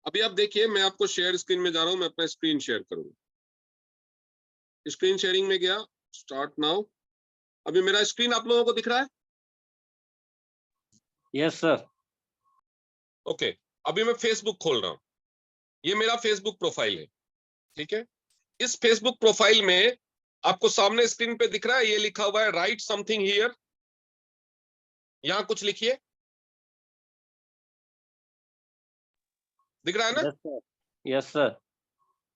अभी आप देखिए, मैं आपको शेयर स्क्रीन में जा रहा हूं, मैं अपना स्क्रीन शेयर करूंगा। स्क्रीन शेयरिंग में गया, स्टार्ट नाउ। अभी मेरा स्क्रीन आप लोगों को दिख रहा है? Yes sir. ओके, अभी मैं फेसबुक खोल रहा हूं। ये मेरा फेसबुक प्रोफाइल है, ठीक है। इस फेसबुक प्रोफाइल में आपको सामने स्क्रीन पे दिख रहा है, ये लिखा हुआ है राइट समथिंग हियर। यहां कुछ लिखिए, दिख रहा है ना? Yes sir. Yes sir.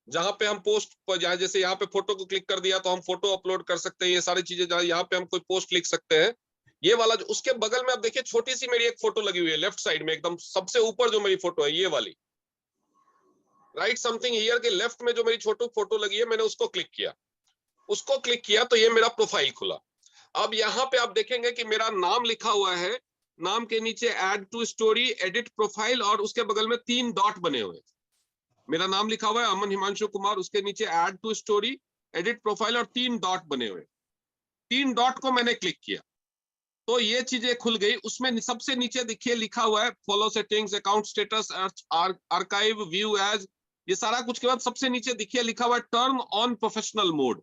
जहां पे हम पोस्ट पर जाए, जैसे यहाँ पे फोटो को क्लिक कर दिया तो हम फोटो अपलोड कर सकते हैं, ये सारी चीजें। यहाँ पे हम कोई पोस्ट लिख सकते हैं। ये वाला जो उसके बगल में आप देखिए, छोटी सी मेरी एक फोटो लगी हुई है लेफ्ट साइड में, एकदम सबसे ऊपर जो मेरी फोटो है, ये वाली राइट समथिंग हियर के लेफ्ट में जो मेरी छोटी फोटो लगी है, मैंने उसको क्लिक किया। उसको क्लिक किया तो ये मेरा प्रोफाइल खुला। अब यहाँ पे आप देखेंगे कि मेरा नाम लिखा हुआ है, नाम के नीचे add to story, edit profile, और उसके बगल में 3 डॉट बने हुए हैं। मेरा नाम लिखा हुआ है अमन हिमांशु कुमार, उसके नीचे add to story, edit profile, और 3 डॉट बने हुए। 3 डॉट को मैंने क्लिक किया तो ये चीजें खुल गई। उसमें सबसे नीचे देखिए लिखा हुआ है follow settings, account status, archive, view as, ये सारा कुछ के बाद सबसे नीचे देखिए लिखा हुआ है टर्न ऑन प्रोफेशनल मोड।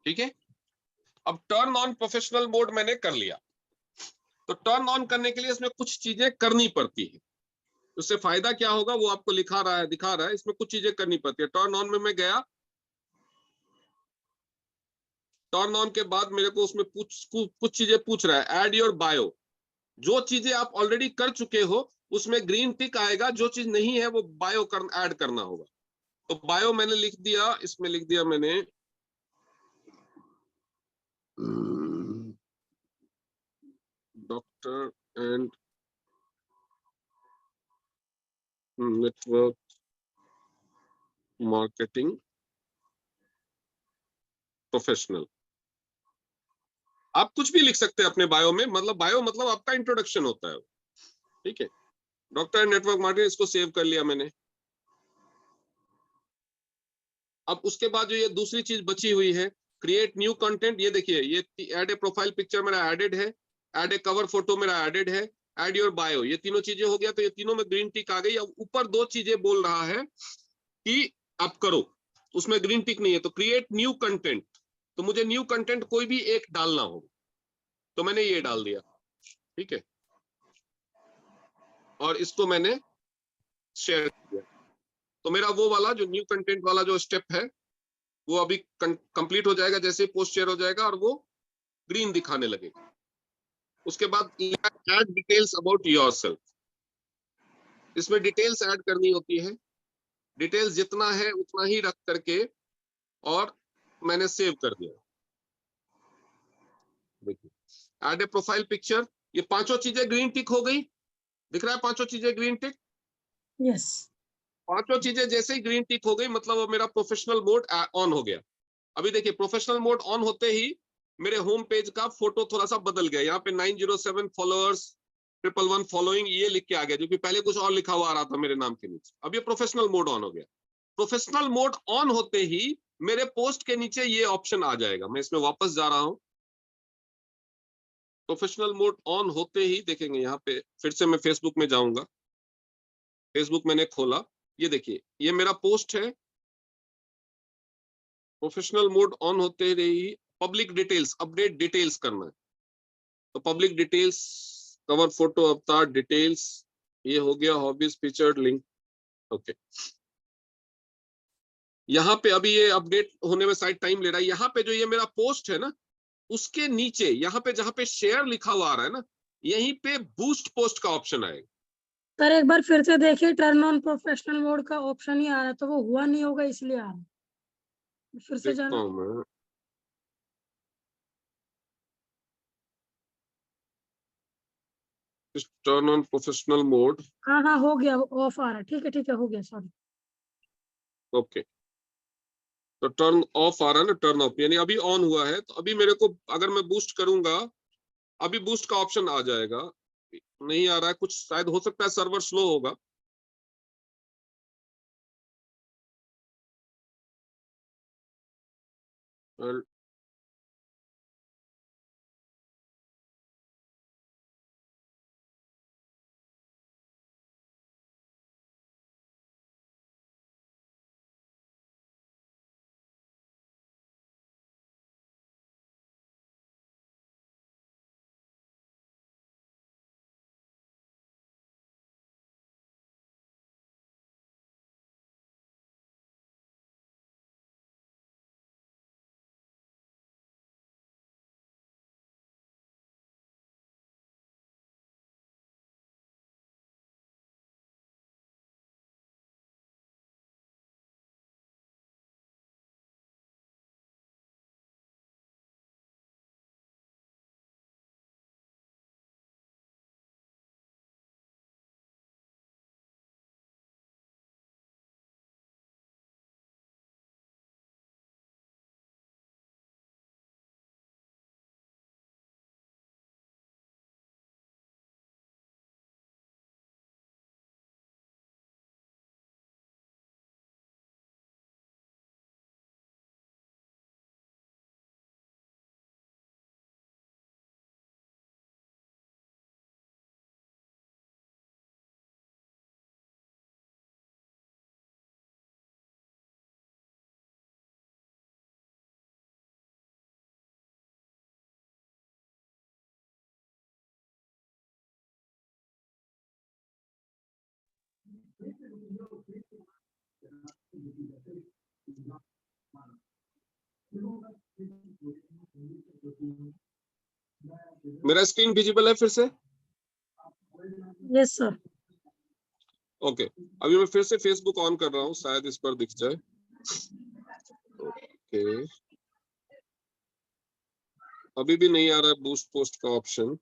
ठीक है, अब टर्न ऑन प्रोफेशनल मोड मैंने कर लिया। तो टर्न ऑन करने के लिए इसमें कुछ चीजें करनी पड़ती है। उससे फायदा क्या होगा वो आपको लिखा रहा है, दिखा रहा है। इसमें कुछ चीजें करनी पड़ती है। टर्न ऑन में मैं गया, टर्न ऑन के बाद मेरे को उसमें कुछ चीजें पूछ रहा है। ऐड योर बायो, जो चीजें आप ऑलरेडी कर चुके हो उसमें ग्रीन टिक आएगा, जो चीज नहीं है वो बायो ऐड करना होगा। तो बायो मैंने लिख दिया, इसमें लिख दिया मैंने doctor and network marketing professional. आप कुछ भी लिख सकते हैं अपने बायो में, मतलब बायो मतलब आपका इंट्रोडक्शन होता है, ठीक है। डॉक्टर एंड नेटवर्क मार्केटिंग, इसको सेव कर लिया मैंने। अब उसके बाद जो ये दूसरी चीज बची हुई है, क्रिएट न्यू कंटेंट, ये देखिए, ये ऐड ए प्रोफाइल पिक्चर मेरा एडेड है, ऐड ए कवर फोटो मेरा एडेड है, ऐड योर बायो, ये तीनों चीजें हो गया। तो ये तीनों में ग्रीन टिक आ गई। अब ऊपर 2 चीजें बोल रहा है कि आप करो, उसमें ग्रीन टिक नहीं है। तो क्रिएट न्यू कंटेंट, तो मुझे न्यू कंटेंट कोई भी एक डालना होगा, तो मैंने ये डाल दिया, ठीक है। और इसको मैंने शेयर किया। तो मेरा वो वाला जो न्यू कंटेंट वाला जो स्टेप है वो अभी कंप्लीट हो जाएगा जैसे ही पोस्ट शेयर हो जाएगा, और वो ग्रीन दिखाने लगेगा। उसके बाद ऐड डिटेल्स अबाउट योरसेल्फ, इसमें डिटेल्स ऐड करनी होती है। डिटेल्स जितना है उतना ही रख करके, और मैंने सेव कर दिया। देखिए, ऐड ए प्रोफाइल पिक्चर, ये 5 चीजें ग्रीन टिक हो गई। दिख रहा है 5 चीजें ग्रीन टिक? यस। 5 चीजें जैसे ही ग्रीन टिक हो गई, मतलब वो मेरा प्रोफेशनल मोड ऑन हो गया। अभी देखिए, प्रोफेशनल मोड ऑन होते ही मेरे होम पेज का फोटो थोड़ा सा बदल गया। यहाँ पे 907 फॉलोअर्स, 111 फॉलोइंग, ये लिख के आ गया, जो कि पहले कुछ और लिखा हुआ आ रहा था मेरे नाम के नीचे। अब ये प्रोफेशनल मोड ऑन हो गया। प्रोफेशनल मोड ऑन होते ही मेरे पोस्ट के नीचे ये ऑप्शन आ जाएगा। मैं इसमें वापस जा रहा हूं। प्रोफेशनल मोड ऑन होते ही देखेंगे, यहाँ पे फिर से मैं फेसबुक में जाऊंगा। फेसबुक मैंने खोला, ये देखिए, ये मेरा पोस्ट है। प्रोफेशनल मोड ऑन होते ही पब्लिक डिटेल्स, अपडेट डिटेल्स करना है। तो पब्लिक डिटेल्स, कवर फोटो, अवतार डिटेल्स, ये हो गया। Hobbies, featured link, okay. यहाँ पे अभी ये अपडेट होने में शायद टाइम ले रहा है। यहाँ पे जो ये मेरा पोस्ट है ना, उसके नीचे यहाँ पे जहाँ पे शेयर लिखा हुआ आ रहा है ना, यहीं पे बूस्ट पोस्ट का ऑप्शन आएगा। सर एक बार फिर से देखिए, टर्न ऑन प्रोफेशनल मोड का ऑप्शन ही आ रहा है, तो वो हुआ नहीं होगा इसलिए आ रहा है। फिर से देखता जाना। हूँ मैं, टर्न ऑन प्रोफेशनल मोड, हाँ हाँ हो गया, ऑफ आ रहा है। ठीक है हो गया, सॉरी। ओके। तो टर्न ऑफ आ रहा है ना, टर्न ऑफ यानी अभी ऑन हुआ है। तो अभी मेरे को अगर मैं बूस्ट करूंगा, अभी बूस्ट का ऑप्शन आ जाएगा। नहीं आ रहा है कुछ, शायद हो सकता है सर्वर स्लो होगा। मेरा स्क्रीन विजिबल है फिर से? Yes sir. ओके, अभी मैं फिर से फेसबुक ऑन कर रहा हूँ, शायद इस पर दिख जाए। ओके, अभी भी नहीं आ रहा है बूस्ट पोस्ट का ऑप्शन।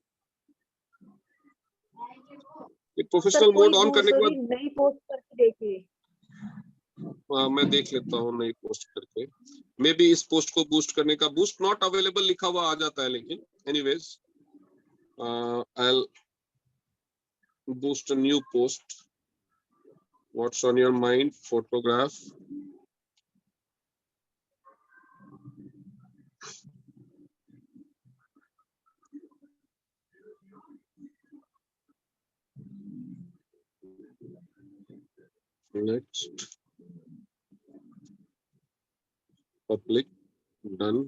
ये प्रोफेशनल मोड ऑन करने के बाद नई पोस्ट करके देखिए। मैं देख लेता हूँ नई पोस्ट करके। मे बी इस पोस्ट को बूस्ट करने का बूस्ट नॉट अवेलेबल लिखा हुआ आ जाता है, लेकिन anyways I'll boost a new post. What's on your mind? Photograph. Next. Public. Done.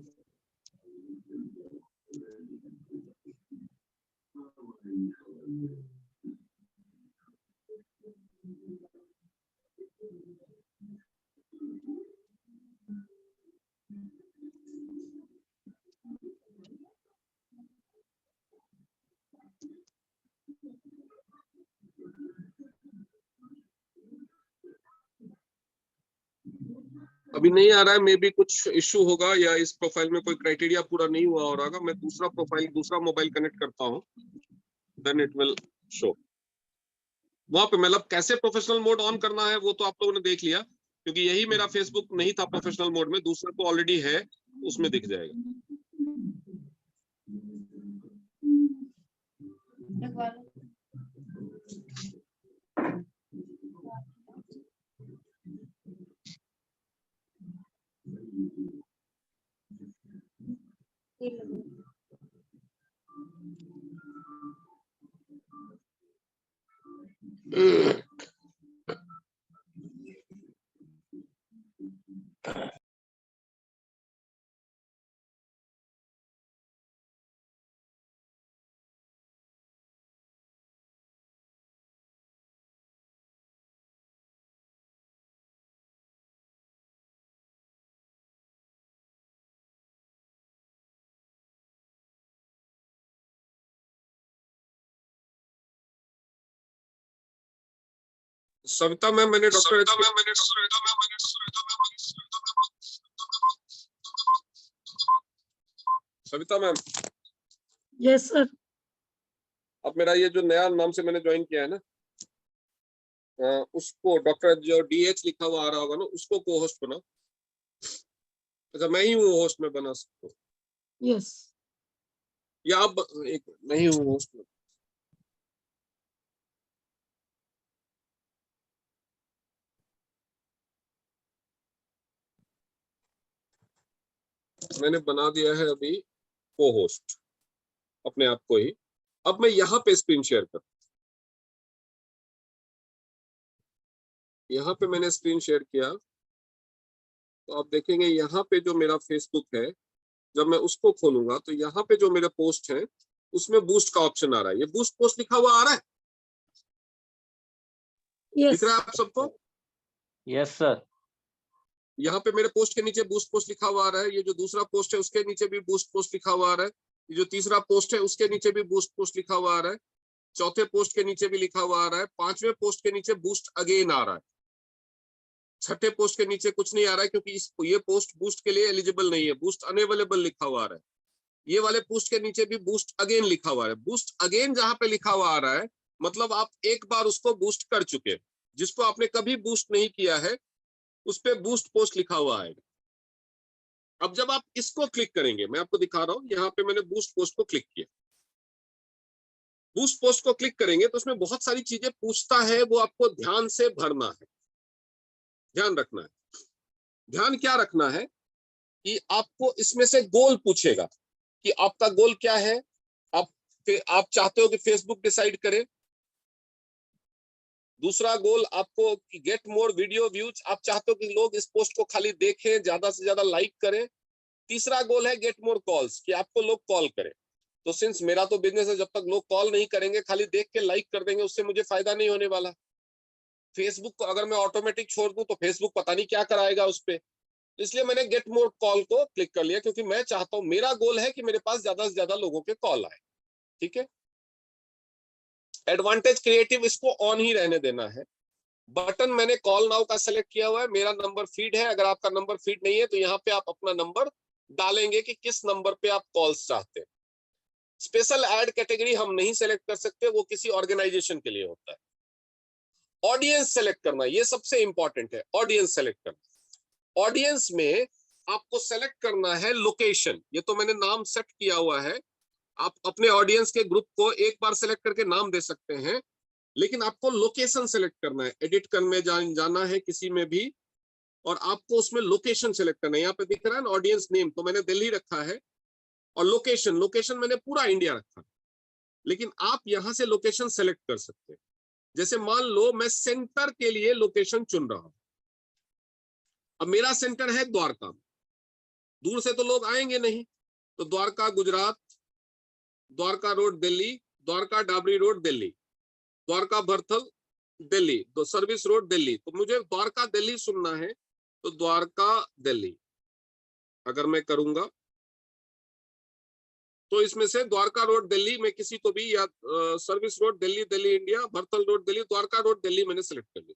अभी नहीं आ रहा है, मे बी कुछ इश्यू होगा या इस प्रोफाइल में कोई क्राइटेरिया पूरा नहीं हुआ होगा। मैं दूसरा प्रोफाइल, दूसरा मोबाइल कनेक्ट करता हूँ, देन इट विल शो। वहां पे मतलब कैसे प्रोफेशनल मोड ऑन करना है वो तो आप लोगों ने देख लिया, क्योंकि यही मेरा फेसबुक नहीं था प्रोफेशनल मोड में, दूसरा तो ऑलरेडी है, उसमें दिख जाएगा। सविता मैम, मैंने doctor Savita ma'am, yes sir. अब मेरा ये जो नया नाम से मैंने ज्वाइन किया है ना, उसको डॉक्टर जो DH लिखा हुआ आ रहा होगा ना, उसको को होस्ट बनाओ। अच्छा, मैं ही हूँ होस्ट में बना सकता हूँ, यस। या आप एक नहीं हूँ होस्ट में। मैंने बना दिया है अभी को होस्ट अपने आप को ही। अब मैं यहाँ पे स्क्रीन शेयर कर, यहाँ पे मैंने स्क्रीन शेयर किया तो आप देखेंगे यहाँ पे जो मेरा फेसबुक है, जब मैं उसको खोलूंगा तो यहाँ पे जो मेरे पोस्ट है उसमें बूस्ट का ऑप्शन आ रहा है। ये बूस्ट पोस्ट लिखा हुआ आ रहा है, यस। दिख रहा है आप सबको? Yes sir. यहाँ पे मेरे पोस्ट के नीचे बूस्ट पोस्ट लिखा हुआ आ रहा है। ये जो दूसरा पोस्ट है उसके नीचे भी बूस्ट पोस्ट लिखा हुआ आ रहा है। ये जो तीसरा पोस्ट है उसके नीचे भी बूस्ट पोस्ट लिखा हुआ आ रहा है। चौथे पोस्ट के नीचे भी लिखा हुआ आ रहा है। पांचवें पोस्ट के नीचे बूस्ट अगेन आ रहा है। छठे पोस्ट के नीचे कुछ नहीं आ रहा है, क्योंकि ये पोस्ट बूस्ट के लिए एलिजिबल नहीं है, बूस्ट अनअवेलेबल लिखा हुआ आ रहा है। ये वाले पोस्ट के नीचे भी बूस्ट अगेन लिखा हुआ है। बूस्ट अगेन जहां पे लिखा हुआ आ रहा है, मतलब आप एक बार उसको बूस्ट कर चुके हैं। जिसको आपने कभी बूस्ट नहीं किया है उस पे बूस्ट पोस्ट लिखा हुआ आएगा। अब जब आप इसको क्लिक करेंगे, मैं आपको दिखा रहा हूं, यहाँ पे मैंने बूस्ट पोस्ट को क्लिक किया। बूस्ट पोस्ट को क्लिक करेंगे तो उसमें बहुत सारी चीजें पूछता है, वो आपको ध्यान से भरना है, ध्यान रखना है। ध्यान क्या रखना है कि आपको इसमें से गोल पूछेगा कि आपका गोल क्या है। आप चाहते हो कि फेसबुक डिसाइड करे। दूसरा गोल आपको गेट मोर वीडियो व्यूज, आप चाहते हो कि लोग इस पोस्ट को खाली देखें, ज्यादा से ज्यादा लाइक करें। तीसरा गोल है गेट मोर कॉल्स, कि आपको लोग कॉल करें। तो सिंस मेरा तो बिजनेस है, जब तक लोग कॉल नहीं करेंगे, खाली देख के लाइक कर देंगे, उससे मुझे फायदा नहीं होने वाला। फेसबुक को अगर मैं ऑटोमेटिक छोड़ दूं तो फेसबुक पता नहीं क्या कराएगा उस पे, इसलिए मैंने गेट मोर कॉल को क्लिक कर लिया, क्योंकि मैं चाहता हूं, मेरा गोल है कि मेरे पास ज्यादा से ज्यादा लोगों के कॉल आए। ठीक है, एडवांटेज क्रिएटिव इसको ऑन ही रहने देना है। बटन मैंने कॉल नाउ का सेलेक्ट किया हुआ है, मेरा नंबर फीड है, अगर आपका नंबर फीड नहीं है तो यहाँ पे आप अपना नंबर डालेंगे कि किस नंबर पे आप कॉल्स चाहते हैं। स्पेशल ऐड कैटेगरी हम नहीं सेलेक्ट कर सकते, वो किसी ऑर्गेनाइजेशन के लिए होता है। ऑडियंस सेलेक्ट करना, ये सबसे इंपॉर्टेंट है, ऑडियंस सेलेक्ट करना। ऑडियंस में आपको सेलेक्ट करना है लोकेशन, ये तो मैंने नाम सेट किया हुआ है। आप अपने ऑडियंस के ग्रुप को एक बार सेलेक्ट करके नाम दे सकते हैं, लेकिन आपको लोकेशन सेलेक्ट करना है। एडिट करने में जाना है किसी में भी, और आपको उसमें लोकेशन सेलेक्ट करना है। यहाँ पे दिख रहा है ना ऑडियंस नेम, तो मैंने दिल्ली रखा है, और लोकेशन मैंने पूरा इंडिया रखा है, लेकिन आप यहाँ से लोकेशन सेलेक्ट कर सकते हैं। जैसे मान लो मैं सेंटर के लिए लोकेशन चुन रहा हूं, अब मेरा सेंटर है द्वारका, दूर से तो लोग आएंगे नहीं, तो द्वारका गुजरात, द्वारका रोड दिल्ली, द्वारका डाबरी रोड दिल्ली, द्वारका भरथल दिल्ली, तो सर्विस रोड दिल्ली, तो मुझे द्वारका दिल्ली सुनना है, तो द्वारका दिल्ली अगर मैं करूंगा तो इसमें से द्वारका रोड दिल्ली में किसी को भी, या service road Delhi, Delhi India, Bharthal road Delhi, Dwarka road Delhi मैंने सेलेक्ट कर लिया।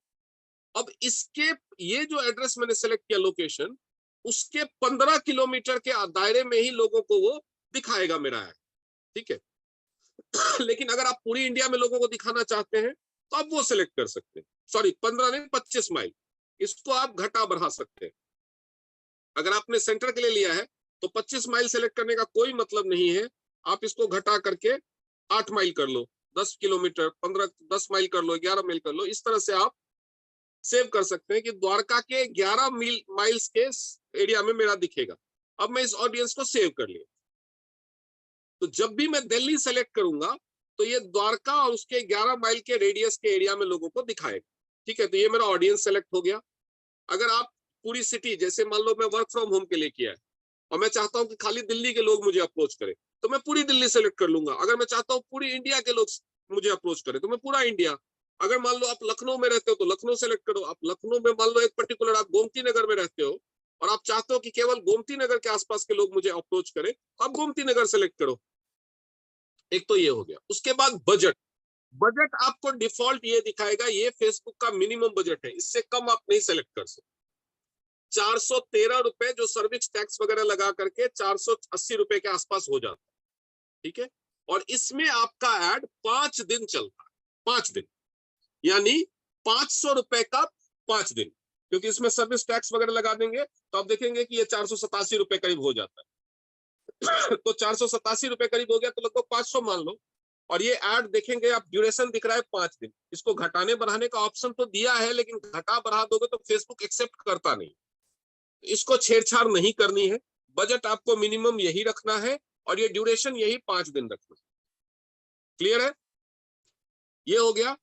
अब इसके ये जो एड्रेस मैंने सेलेक्ट किया लोकेशन, उसके 15 किलोमीटर के दायरे में ही लोगों को वो दिखाएगा मेरा ऐड। ठीक है लेकिन अगर आप पूरी इंडिया में लोगों को दिखाना चाहते हैं तो आप वो सिलेक्ट कर सकते हैं। सॉरी 15 नहीं, 25 माइल, इसको आप घटा बढ़ा सकते हैं। अगर आपने सेंटर के लिए लिया है तो 25 माइल सेलेक्ट करने का कोई मतलब नहीं है, आप इसको घटा करके 8 माइल कर लो, 10 किलोमीटर, 10 माइल कर लो, 11 माइल कर लो, इस तरह से आप सेव कर सकते हैं कि द्वारका के 11 माइल्स के एरिया में मेरा दिखेगा। अब मैं इस ऑडियंस को सेव कर लिया, तो जब भी मैं दिल्ली सेलेक्ट करूंगा तो ये द्वारका और उसके 11 माइल के रेडियस के एरिया में लोगों को दिखाएगा। ठीक है, तो ये मेरा ऑडियंस सेलेक्ट हो गया। अगर आप पूरी सिटी, जैसे मान लो मैं वर्क फ्रॉम होम के लिए किया है और मैं चाहता हूं कि खाली दिल्ली के लोग मुझे अप्रोच करें, तो मैं पूरी दिल्ली सेलेक्ट कर लूंगा। अगर मैं चाहता हूं पूरी इंडिया के लोग मुझे अप्रोच करें, तो मैं पूरा इंडिया। अगर मान लो आप लखनऊ में रहते हो तो लखनऊ सेलेक्ट करो। आप लखनऊ में मान लो एक पर्टिकुलर आप गोमती नगर में रहते हो और आप चाहते हो कि केवल गोमती नगर के आसपास के लोग मुझे अप्रोच करें, तो आप गोमती नगर सेलेक्ट करो। एक तो ये हो गया। उसके बाद बजट, बजट आपको डिफॉल्ट ये दिखाएगा, ये फेसबुक का मिनिमम बजट है, इससे कम आप नहीं सेलेक्ट कर सकते। 413 रुपए जो सर्विस टैक्स वगैरह लगा करके 480 रुपए के आसपास हो जाता है। ठीक है, और इसमें आपका ऐड 5 दिन चलता है, 5 दिन, यानी 500 रुपए का 5 दिन, क्योंकि इसमें सर्विस टैक्स वगैरह लगा देंगे तो आप देखेंगे कि ये 487 रुपए करीब हो जाता है तो 487 रुपए करीब हो गया, तो लगभग 500 मान लो। और ये ऐड देखेंगे आप, ड्यूरेशन दिख रहा है 5 दिन। इसको घटाने बढ़ाने का ऑप्शन तो दिया है, लेकिन घटा बढ़ा दोगे तो फेसबुक एक्सेप्ट करता नहीं, इसको छेड़छाड़ नहीं करनी है। बजट आपको मिनिमम यही रखना है और ये ड्यूरेशन यही 5 दिन रखना है। क्लियर है, ये हो गया।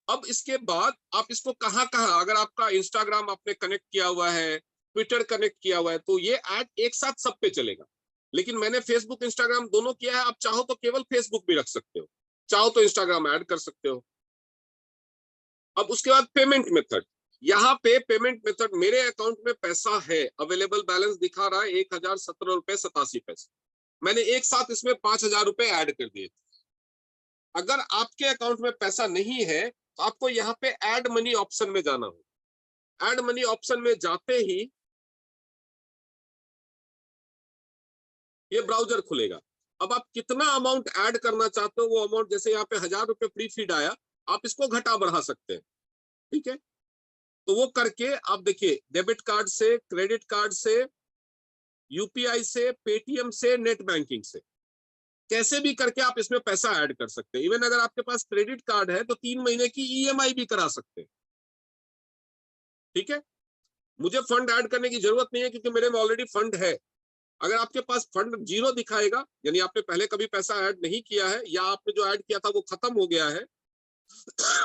अब इसके बाद आप इसको कहां कहां, अगर आपका इंस्टाग्राम आपने कनेक्ट किया हुआ है, ट्विटर कनेक्ट किया हुआ है, तो ये ऐड एक साथ सब पे चलेगा। लेकिन मैंने फेसबुक इंस्टाग्राम दोनों किया है, आप चाहो तो केवल फेसबुक भी रख सकते हो, चाहो तो इंस्टाग्राम ऐड कर सकते हो। अब उसके बाद पेमेंट मेथड, यहाँ पे पेमेंट मेथड, मेरे अकाउंट में पैसा है, अवेलेबल बैलेंस दिखा रहा है 1017 रुपए 87 पैसे, मैंने एक साथ इसमें 5000 रुपए ऐड कर दिए। अगर आपके अकाउंट में पैसा नहीं है तो आपको यहाँ पे ऐड मनी ऑप्शन में जाना हो। ऐड मनी ऑप्शन में जाते ही ये ब्राउजर खुलेगा। अब आप कितना अमाउंट ऐड करना चाहते हो वो अमाउंट, जैसे यहाँ पे 1000 रुपए प्री फीड आया, आप इसको घटा बढ़ा सकते हैं। ठीक है, तो वो करके आप देखिए, डेबिट कार्ड से, क्रेडिट कार्ड से, यूपीआई से, पेटीएम से, नेट बैंकिंग से, कैसे भी करके आप इसमें पैसा ऐड कर सकते हैं। इवन अगर आपके पास क्रेडिट कार्ड है तो 3 महीने की ईएमआई भी करा सकते हैं। ठीक है, मुझे फंड ऐड करने की जरूरत नहीं है क्योंकि मेरे में ऑलरेडी फंड है। अगर आपके पास फंड जीरो दिखाएगा, यानी आपने पहले कभी पैसा ऐड नहीं किया है या आपने जो ऐड किया था वो खत्म हो गया है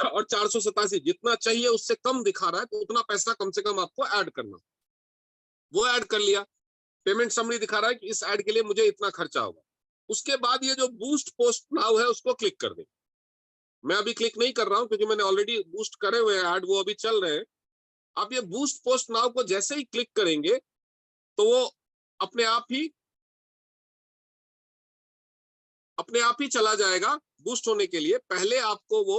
और 487 जितना चाहिए उससे कम दिखा रहा है, तो उतना पैसा कम से कम आपको ऐड करना, वो ऐड कर लिया। पेमेंट समरी दिखा रहा है कि इस ऐड के लिए मुझे इतना खर्चा होगा। उसके बाद ये जो बूस्ट पोस्ट नाउ है उसको क्लिक कर दें। मैं अभी क्लिक नहीं कर रहा हूं क्योंकि मैंने ऑलरेडी बूस्ट करे हुए हैं ऐड, वो अभी चल रहे हैं। आप ये बूस्ट पोस्ट नाउ को जैसे ही क्लिक करेंगे तो वो अपने आप ही चला जाएगा बूस्ट होने के लिए। पहले आपको वो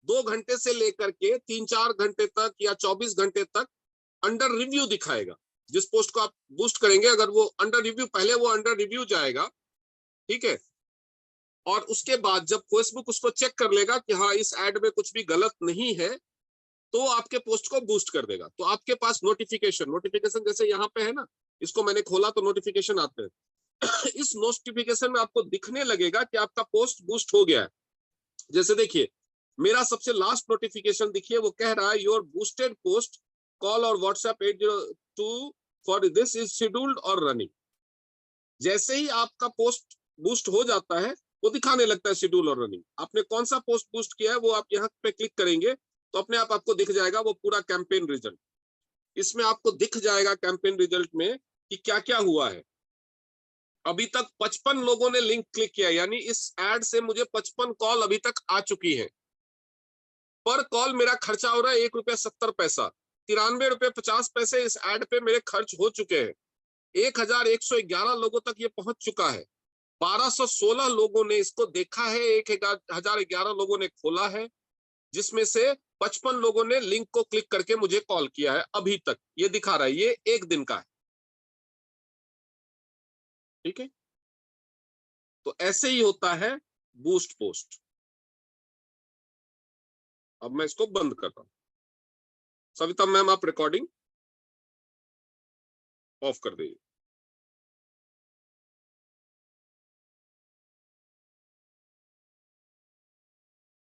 2 घंटे से लेकर के 3-4 घंटे तक या 24 घंटे तक अंडर रिव्यू दिखाएगा। जिस पोस्ट को आप बूस्ट करेंगे अगर वो अंडर रिव्यू, पहले वो अंडर रिव्यू जाएगा, ठीक है, और उसके बाद जब फेसबुक उसको चेक कर लेगा कि हाँ इस ऐड में कुछ भी गलत नहीं है, तो आपके पोस्ट को बूस्ट कर देगा। तो आपके पास नोटिफिकेशन जैसे यहाँ पे है ना, इसको मैंने खोला तो नोटिफिकेशन आते हैं इस नोटिफिकेशन में आपको दिखने लगेगा कि आपका पोस्ट बूस्ट हो गया है। जैसे देखिए मेरा सबसे लास्ट नोटिफिकेशन दिखिए, वो कह रहा है योर बूस्टेड पोस्ट कॉल और WhatsApp 802 for this is scheduled और रनिंग। जैसे ही आपका पोस्ट बूस्ट हो जाता है वो दिखाने लगता है शेड्यूल और रनिंग। आपने कौन सा पोस्ट बूस्ट किया है वो आप यहाँ पे क्लिक करेंगे तो अपने आप आपको दिख जाएगा वो पूरा कैंपेन रिजल्ट। इसमें आपको दिख जाएगा कैंपेन रिजल्ट में कि क्या क्या हुआ है। अभी तक 55 लोगों ने लिंक क्लिक किया, यानी इस एड से मुझे 55 कॉल अभी तक आ चुकी है। पर कॉल मेरा खर्चा हो रहा है ₹1.70। 93 रुपए 50 पैसे इस एड पे मेरे खर्च हो चुके हैं। 1111 लोगों तक ये पहुंच चुका है। 1216 लोगों ने इसको देखा है, 1011 लोगों ने खोला है, जिसमें से 55 लोगों ने लिंक को क्लिक करके मुझे कॉल किया है। अभी तक ये दिखा रहा है, ये 1 दिन का है, ठीक है। तो ऐसे ही होता है बूस्ट पोस्ट। अब मैं इसको बंद करता हूं। सविता मैम आप रिकॉर्डिंग ऑफ कर दीजिए।